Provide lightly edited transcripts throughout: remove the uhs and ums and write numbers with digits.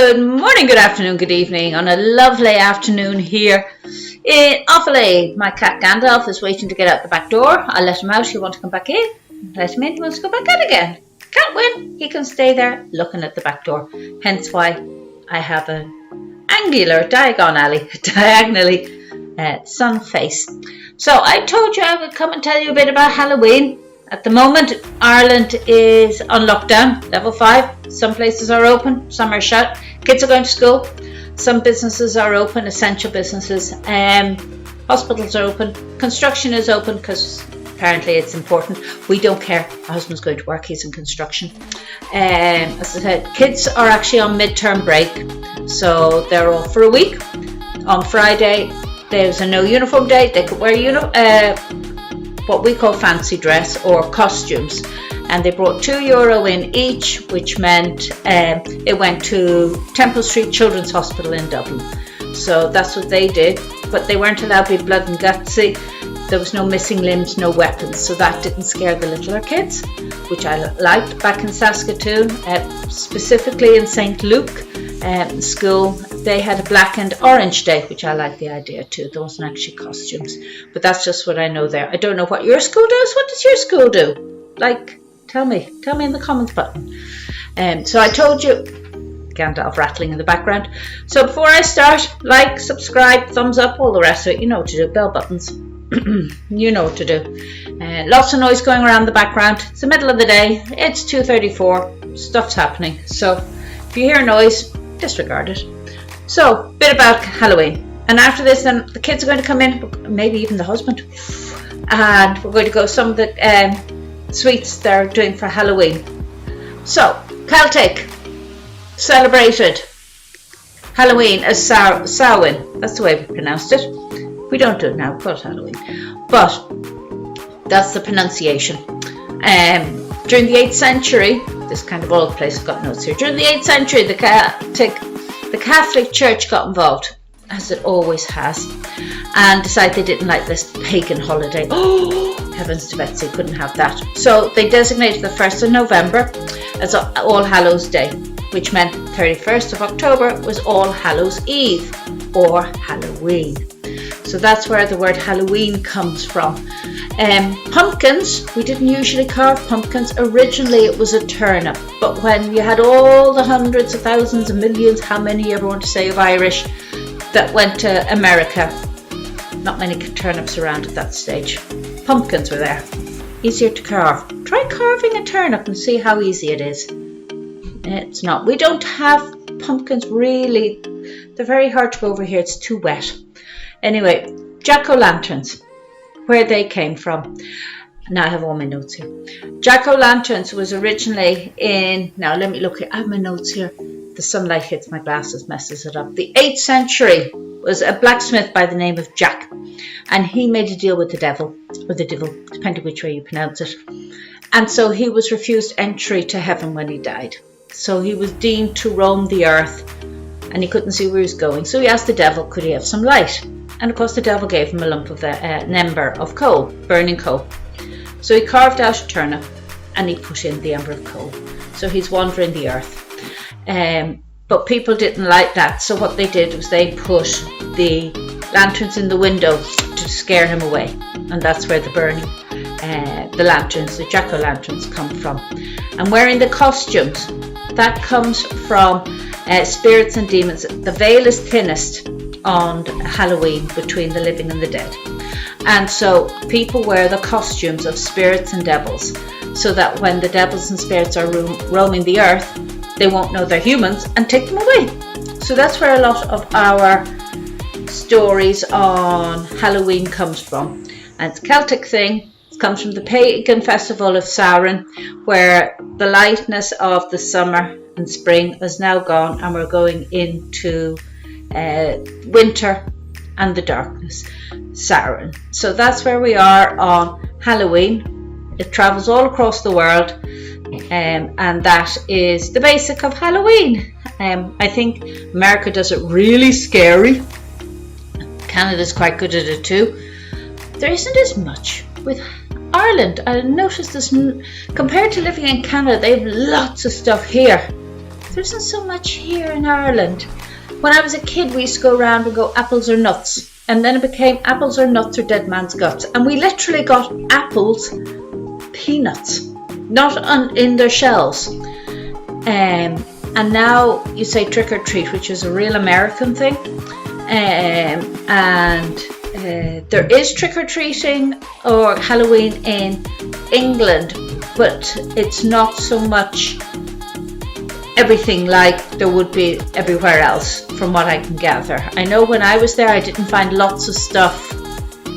Good morning, good afternoon, good evening on a lovely afternoon here in Offaly. My cat Gandalf is waiting to get out the back door. I'll let him out. He'll want to come back in. Let him in. He wants to go back out again. Can't win. He can stay there looking at the back door. Hence why I have an angular, diagonally sun face. So I told you I would come and tell you a bit about Halloween. At the moment, Ireland is on lockdown, level 5. Some places are open, some are shut. Kids are going to school. Some businesses are open, essential businesses. Hospitals are open. Construction is open because apparently it's important. We don't care. My husband's going to work. He's in construction. As I said, kids are actually on midterm break. So they're off for a week. On Friday, there's a no uniform day. They could wear what we call fancy dress or costumes, and they brought €2 in each, which meant it went to Temple Street Children's Hospital in Dublin. So that's what they did, but they weren't allowed to be blood and gutsy. There was no missing limbs, no weapons, so that didn't scare the littler kids, which I liked. Back in Saskatoon, specifically in St. Luke school, they had a black and orange day, which I like the idea too. There wasn't actually costumes, but that's just what I know there. I don't know what your school does. What does your school do? Like, tell me in the comments button. So I told you, Gandalf rattling in the background. So before I start, like, subscribe, thumbs up, all the rest of it. You know what to do, bell buttons. You know what to do. Lots of noise going around the background. It's the middle of the day. It's 2:34. Stuff's happening. So if you hear noise, disregard it. So, bit about Halloween. And after this, then the kids are going to come in, maybe even the husband. And we're going to go some of the sweets they're doing for Halloween. So, Celtic celebrated Halloween as Samhain. That's the way we pronounced it. We don't do it now, we call it Halloween. But that's the pronunciation. During the 8th century, this kind of old place, I've got notes here. During the 8th century, the Catholic Church got involved, as it always has, and decided they didn't like this pagan holiday. Oh, heavens to Betsy, couldn't have that. So they designated the 1st of November as All Hallows Day, which meant 31st of October was All Hallows Eve, or Halloween. So that's where the word Halloween comes from. Pumpkins, we didn't usually carve pumpkins. Originally it was a turnip, but when you had all the hundreds of thousands and millions, how many you ever want to say, of Irish that went to America, not many turnips around at that stage. Pumpkins were there, easier to carve. Try carving a turnip and see how easy it is. It's not. We don't have pumpkins really. They're very hard to go over here. It's too wet. Anyway, jack-o'-lanterns, where they came from. Now I have all my notes here. Jack-o'-lanterns was originally in, now let me look here, I have my notes here. The sunlight hits my glasses, messes it up. The 8th century was a blacksmith by the name of Jack, and he made a deal with the devil, or the devil, depending which way you pronounce it. And so he was refused entry to heaven when he died. So he was deemed to roam the earth, and he couldn't see where he was going. So he asked the devil, could he have some light? And of course the devil gave him a lump of an ember of coal, burning coal. So he carved out a turnip and he put in the ember of coal. So he's wandering the earth. But people didn't like that. So what they did was they put the lanterns in the window to scare him away. And that's where the burning, the lanterns, the jack-o'-lanterns come from. And wearing the costumes, that comes from spirits and demons. The veil is thinnest on Halloween between the living and the dead, and so people wear the costumes of spirits and devils, so that when the devils and spirits are roaming the earth, they won't know they're humans and take them away. So that's where a lot of our stories on Halloween comes from, and it's a Celtic thing. It comes from the pagan festival of Samhain, where the lightness of the summer and spring is now gone, and we're going into winter and the darkness, Samhain. So that's where we are on Halloween. It travels all across the world, and that is the basic of Halloween. I think America does it really scary. Canada's quite good at it too. There isn't as much with Ireland. I noticed this compared to living in Canada. They have lots of stuff here There isn't so much here in Ireland. When I was a kid, we used to go around and go apples or nuts. And then it became apples or nuts or dead man's guts. And we literally got apples, peanuts, not in their shells. And now you say trick or treat, which is a real American thing. There is trick or treating or Halloween in England, but it's not so much everything like there would be everywhere else, from what I can gather. I know when I was there, I didn't find lots of stuff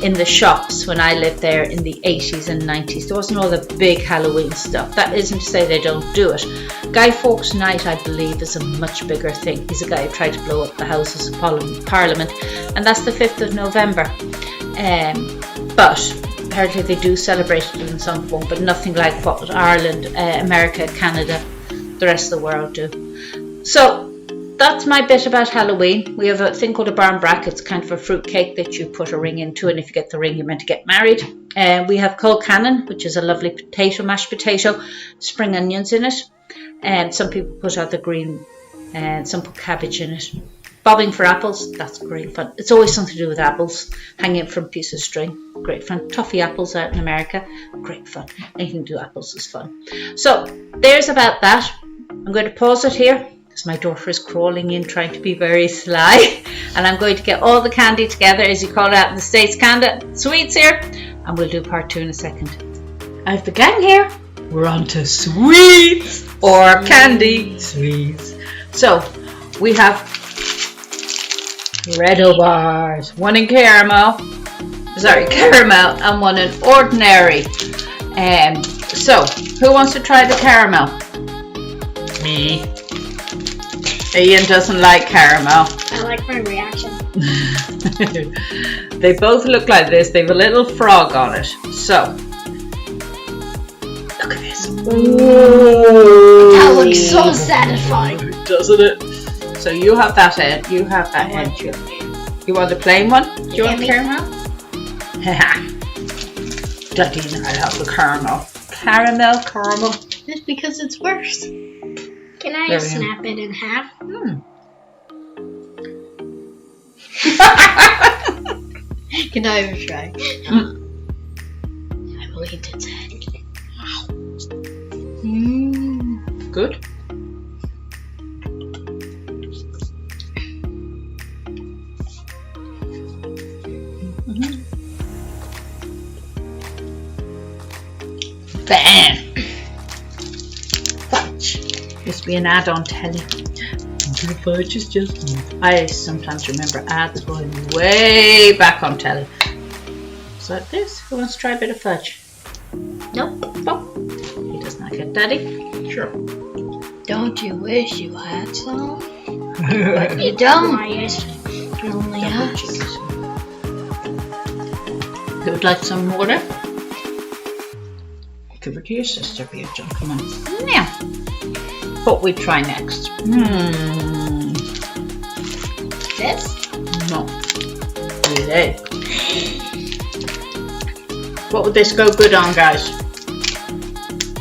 in the shops when I lived there in the 80s and 90s. There wasn't all the big Halloween stuff. That isn't to say they don't do it. Guy Fawkes Night, I believe, is a much bigger thing. He's a guy who tried to blow up the Houses of Parliament, and that's the 5th of November. But apparently they do celebrate it in some form, but nothing like what Ireland, America, Canada, the rest of the world do. So that's my bit about Halloween. We have a thing called a barn bracket. It's kind of a fruit cake that you put a ring into, and if you get the ring, you're meant to get married. We have colcannon, which is a lovely potato, mashed potato, spring onions in it. And some people put out the green, and some put cabbage in it. Bobbing for apples, that's great fun. It's always something to do with apples, hanging from a piece of string. Great fun. Toffee apples out in America, great fun. Anything to do apples is fun. So there's about that. I'm going to pause it here because my daughter is crawling in trying to be very sly. And I'm going to get all the candy together, as you call it out in the States, candy, sweets here. And we'll do part 2 in a second. I have the gang here. We're on to sweets or candy sweets. So we have Red-O bars, one in caramel, and one in ordinary. So who wants to try the caramel? Me. Ian doesn't like caramel. I like my reaction. They both look like this. They have a little frog on it. So look at this. Ooh. That looks so satisfying. Doesn't it? So you have that end. You have that end. You want the plain one? Do you want the caramel? Daddy and I have the caramel. Caramel. Just because it's worse. Can I snap it in half? Can I even try? I believe it's head. Good. Bam! Fudge. Used to be an ad on telly. The fudge is just... I sometimes remember ads going way back on telly. So like this. Who wants to try a bit of fudge? Nope. Oh, he doesn't like it, Daddy? Sure. Don't you wish you had some? But you don't. You only have cheese. You would like some water? Give it to your sister, Beatrice. Come on. Yeah. What we try next? This? No. Really? What would this go good on, guys?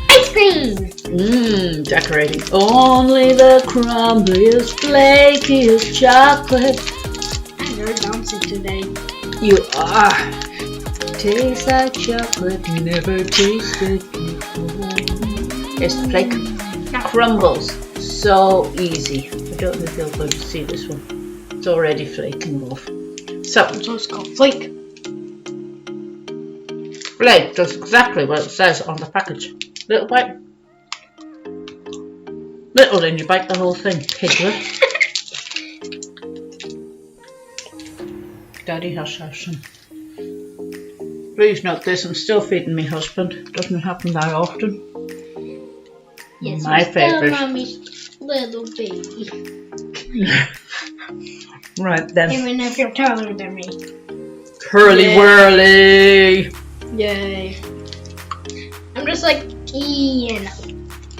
Ice cream! Decorating. Only the crumbliest, flakiest chocolate. I'm very bouncy today. You are. Tastes like chocolate, never tasted before. Here's the flake. Crumbles. So easy. I don't know if you're going to see this one. It's already flaking off. So it's called flake. Flake does exactly what it says on the package. Little bite. Little and you bite the whole thing. Piglet. Daddy has some. Please note this, I'm still feeding my husband. Doesn't happen that often. Yes, my favourite. Mommy's little baby. Right then. Even if you're taller than me. Curly whirly. Yay. I'm just like Ian.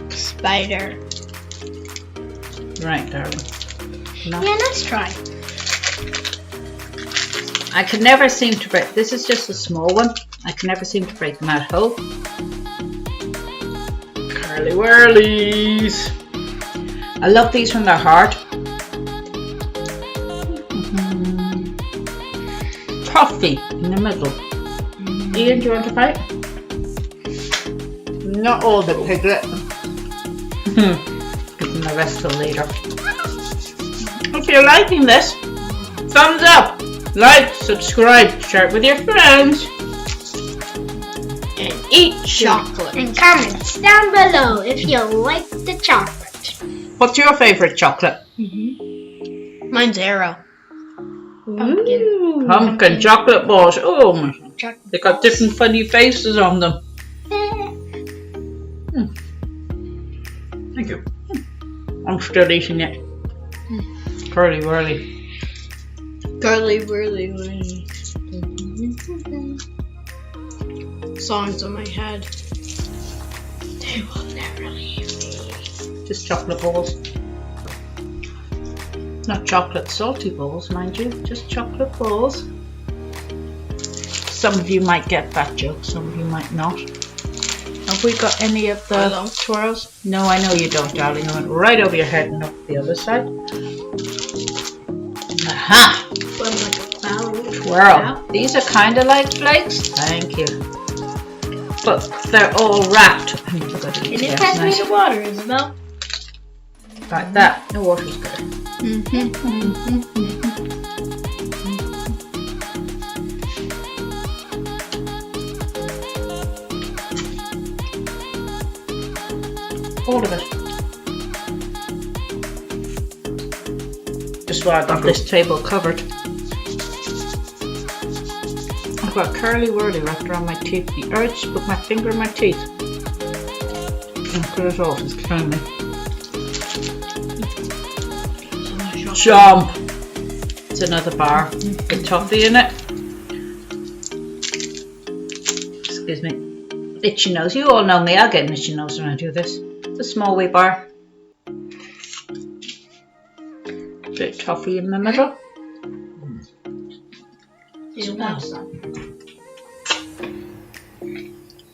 Spider. Right, darling. No. Yeah, let's try. I can never seem to break. This is just a small one. I can never seem to break them out whole. Curly whirlies. I love these when they're hard. Toffee in the middle. Ian, do you want to fight? Not all the Piglet. Give them the rest till later. If you're liking this, thumbs up, like, subscribe, share it with your friends, and eat chocolate. And comments down below if you like the chocolate. What's your favourite chocolate? Mine's Arrow. Pumpkin chocolate balls. Oh my. Chocolate They got different funny faces on them. Thank you. I'm still eating it. Curly whirly. Curly whirly whirly. Songs in my head. They will never leave me. Just chocolate balls. Not chocolate salty balls, mind you. Just chocolate balls. Some of you might get that joke, some of you might not. Have we got any of the twirls? No, I know you don't, darling. I went right over your head and up the other side. Aha! Twirl. These are kind of like flakes. Thank you. But they're all wrapped. Can you pass me the water, Isabel? Like that. The water's good. All of it. Just why I got this table covered. I've got curly whirly wrapped around my teeth. The urge to put my finger in my teeth and put it off is killing me. Jump! It's another bar with toffee in it. Excuse me. Itchy nose. You all know me. I'll get an itchy nose when I do this. It's a small wee bar. Bit of toffee in the middle.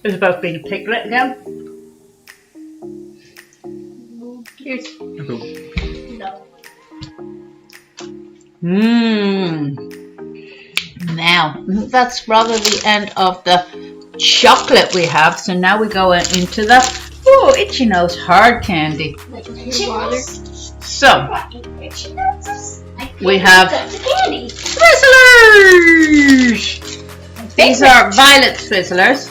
It's about being a piglet again. Here's Thank you. Now, that's rather the end of the chocolate we have. So now we go into the itchy nose hard candy. So we have Twizzlers. These are violet Twizzlers.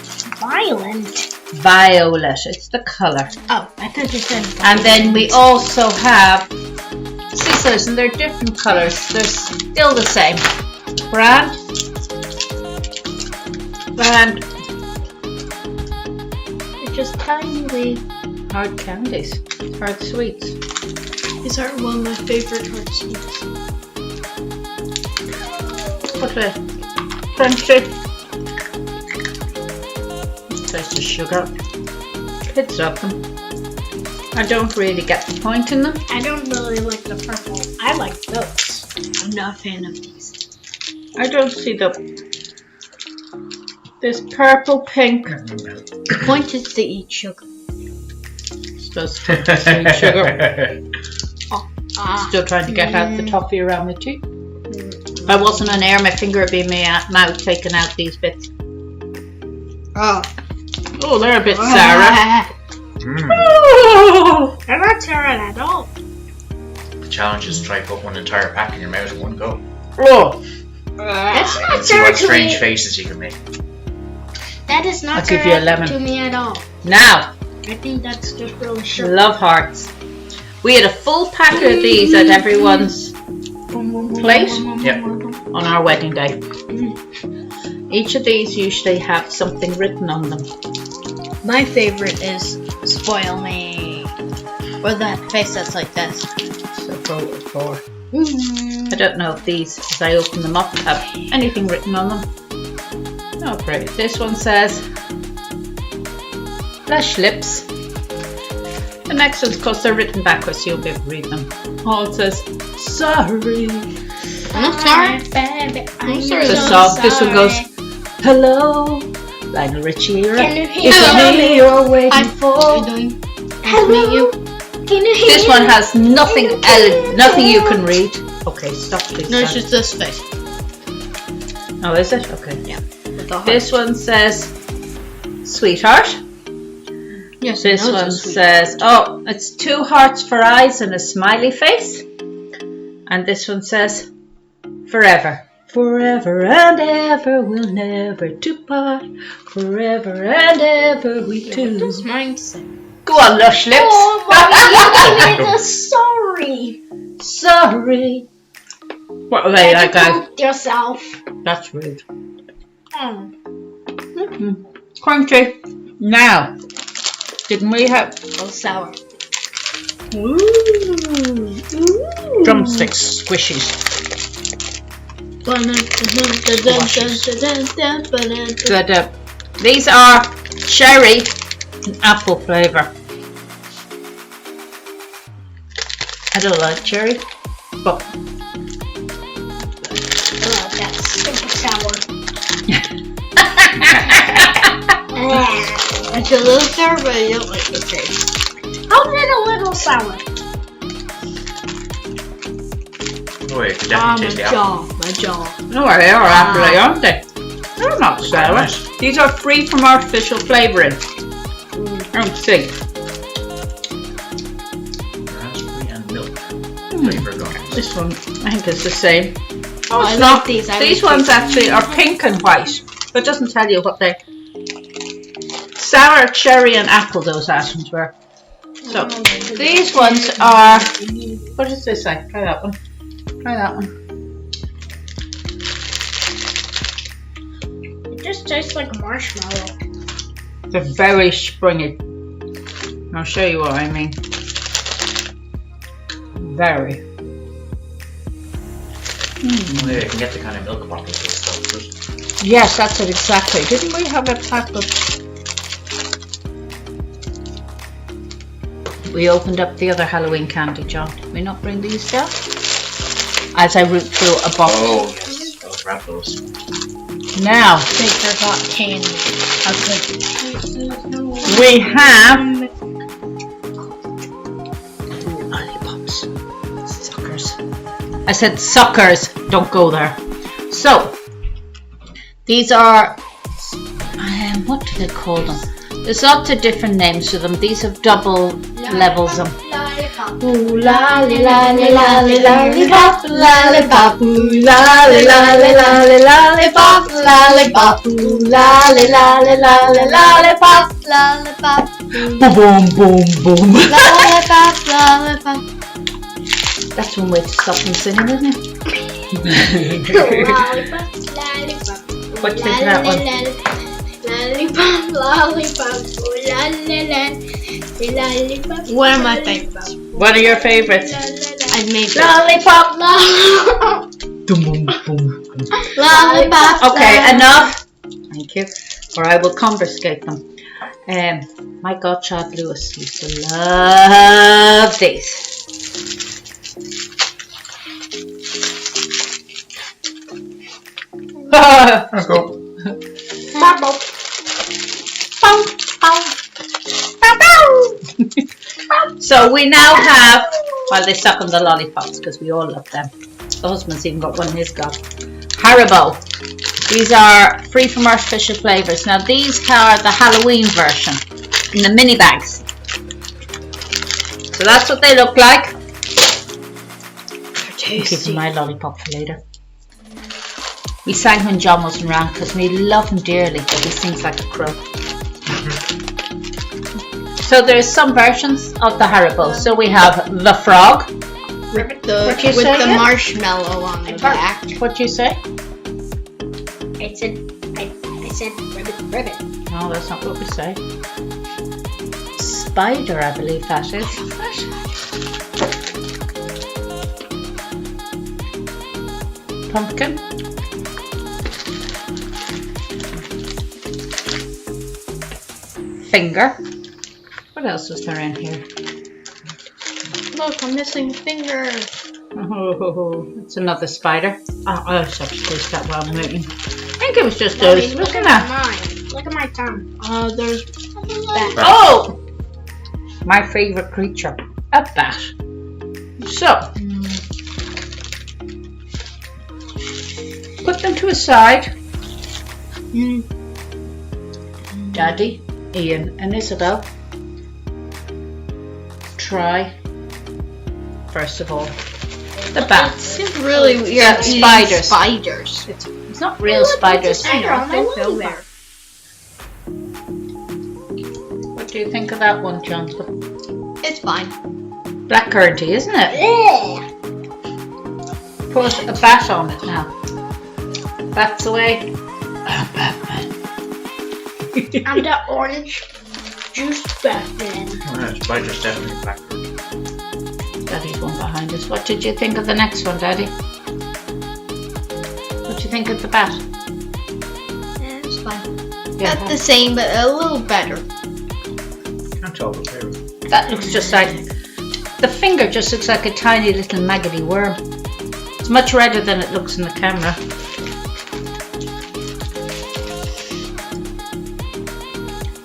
Violet. It's the colour. Oh, I thought you said. And then we also have Sizzlers, and they're different colours. They're still the same. Brand. They're just tiny wee Hard candies. Hard sweets. These are one of my favorite hard sweets. What a crunchy. Taste the sugar. Kids love them. I don't really get the point in them. I don't really like the purple. I like those. I'm not a fan of these. I don't see this purple, pink. The point is to eat sugar. Supposed to sweet sugar. Still trying to get out the Mm. toffee around my teeth. If I wasn't on air, my finger would be in my mouth taking out these bits. Oh. Oh, they're a bit sour. Oh, they're not sour at all. The challenge is to try to put one entire pack in your mouth in one go. Oh, That's not And see sour what to strange me. faces you can make. That is I'll not give you a sour lemon. to me at all. now, I think that's just really sugar. love hearts. We had a full pack of these at everyone's place Yep. on our wedding day. Each of these usually have something written on them. My favorite is Spoil Me. Or that face that's like this. So voted for. I don't know if these, as I open them up, have anything written on them. Oh, great. This one says Flesh Lips. The next one's, of course, they're written backwards, so you'll be able to read them. Oh, it says Sorry. I'm sorry. The song. This one goes Hello, Lionel Richie. Can you hear It's me? me you're waiting What are for. you doing? Hello. Can you hear This one has nothing nothing you can read. Okay, stop please. No, it's just this face. Oh, is it? Okay. Yeah. With the heart. This one says sweetheart. Yes, This I know one it's a sweet- says, oh, it's 2 hearts for eyes and a smiley face. And this one says forever. Forever and ever we'll never to part. Forever and ever we What two. does mine say? Go on, Lush Lips. Oh, Mommy, you gave me the sorry. Sorry. What are they like, guys? Help yourself. That's rude. Oh. Crunchy. Now, didn't we have Oh, sour. drumsticks squishies? Good. These are cherry and apple flavour. I don't like cherry, but Oh, that's super sour. It's a little sour, but I don't like the taste. How's it a little sour? Oh, you can definitely taste the apple. My jaw. no, they are apple, aren't they? They're not sour. nice. These are free from artificial flavouring. Oh, see. Raspberry and milk flavour gone. This one, I think it's the same. Oh, I it's like not. these. I These like ones these. actually are pink and white, but it doesn't tell you what they. Sour, cherry, and apple. Those items were. So these ones are. What does this say? Try that one. Try that one. It just tastes like a marshmallow. They're very springy. I'll show you what I mean. Very. Oh, yeah, you can get the kind of milk bottles and stuff. But Yes, that's it exactly. Didn't we have a pack of? We opened up the other Halloween candy, John. Did we not bring these down? As I root through a box. oh, yes. I'll grab those. Now They forgot candy. we have lollipops. Suckers. I said suckers. Don't go there. So these are what do they call them? There's lots of different names to them. These have double levels of Lollipop. ooh lolly lolly lolly lollipop lollipop ooh lolly lolly lolly lollipop lollipop ooh lolly lolly lolly lollipop Lollipop. boom boom boom boom. Lollipop. Lollipop. That's one way to stop them singing, isn't it? Lollipop. Lollipop. What do you think of that one? Lollipop. Lollipop. Lollipop. One of my favorites. One of your favorites. I made Lollipop. Lollipop. Boom boom boom. Lollipop. Okay, enough. Thank you. Or I will confiscate them. My godchild Lewis used to love these. Let's go. Marble. So we now have, well, they suck on the lollipops because we all love them. The husband's even got one in his gob. Haribo. These are free from artificial flavours. Now these are the Halloween version in the mini bags. So that's what they look like. I'm keeping my lollipop for later. We sang when John wasn't around because we love him dearly, but he sings like a crow. So there's some versions of the Haribo. So we have the frog. With What you the say again? marshmallow on the back. What do you say? I said ribbit. No, that's not what we say. Spider, I believe that is. Pumpkin. Finger. What else was there in here? Look, I'm missing a finger. Oh, it's another spider. Oh, I just have to taste that while I'm eating. I think it was just those. Look at that. mine. Look at my tongue. There's that. Oh! My favourite creature. a bat. So, put them to a side. Daddy, Ian and Isabel, try, first of all, the bats. It's really weird. Yeah, spiders. Spiders. It's not real spiders. I know, they're so weird. What do you think of that one, John? It's fine. Blackcurranty, isn't it? Yeah. Put a bat on it now. Bats away. Batman. And the orange juice Batman. Spider's definitely black. Daddy's one behind us. What did you think of the next one, Daddy? What do you think of the bat? Yeah, it's fine. Yeah, Not the same, but a little better. Can't tell the flavor. that looks just like, the finger just looks like a tiny little maggoty worm. It's much redder than it looks in the camera.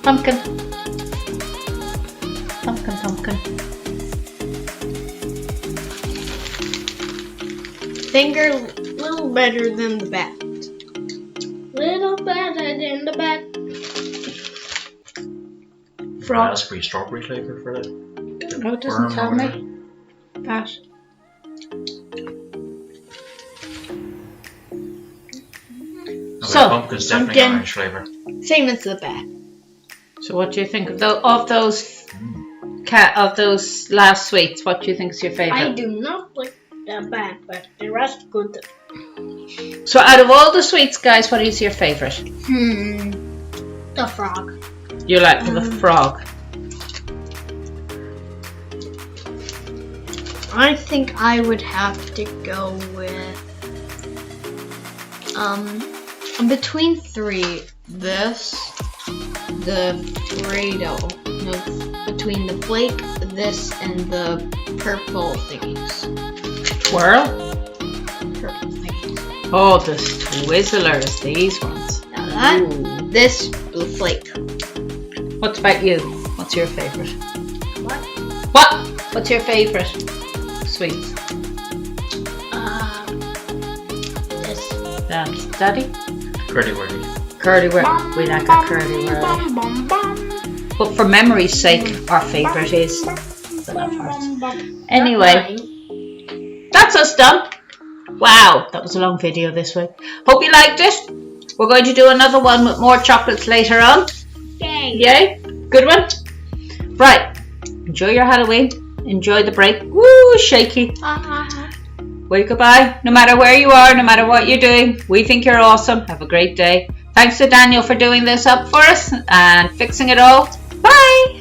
Pumpkin. Pumpkin, pumpkin. Finger a little better than the bat. Little better than the bat. Frog. Raspberry, strawberry flavor for it. No, it doesn't tell me. Bat. So, pumpkin's definitely pumpkin. orange flavor. Same as the bat. So what do you think of those last sweets? What do you think is your I favourite? do not like the bat, but the rest good. So out of all the sweets, guys, what is your favourite? The frog. You like the frog. I think I would have to go with between three. This, the Dorado. No, between the flake, this, and the purple thingies. Swirl? Purple thingies. Oh, the Twizzlers, these ones. Now that, Ooh. this, the flake. What about you? What's your favourite? What? What? What's your favourite sweets? This. That's Daddy? Curdy wordy. Curly Whirly. We like a curly whirly. But for memory's sake, our favourite is the Love Hearts. Anyway, that's us done. Wow, that was a long video this week. Hope you liked it. We're going to do another one with more chocolates later on. Yay. Yay? Good one? Right. Enjoy your Halloween. Enjoy the break. Woo, shaky. Wave goodbye. No matter where you are, no matter what you're doing, we think you're awesome. Have a great day. Thanks to Daniel for doing this up for us and fixing it all. Bye.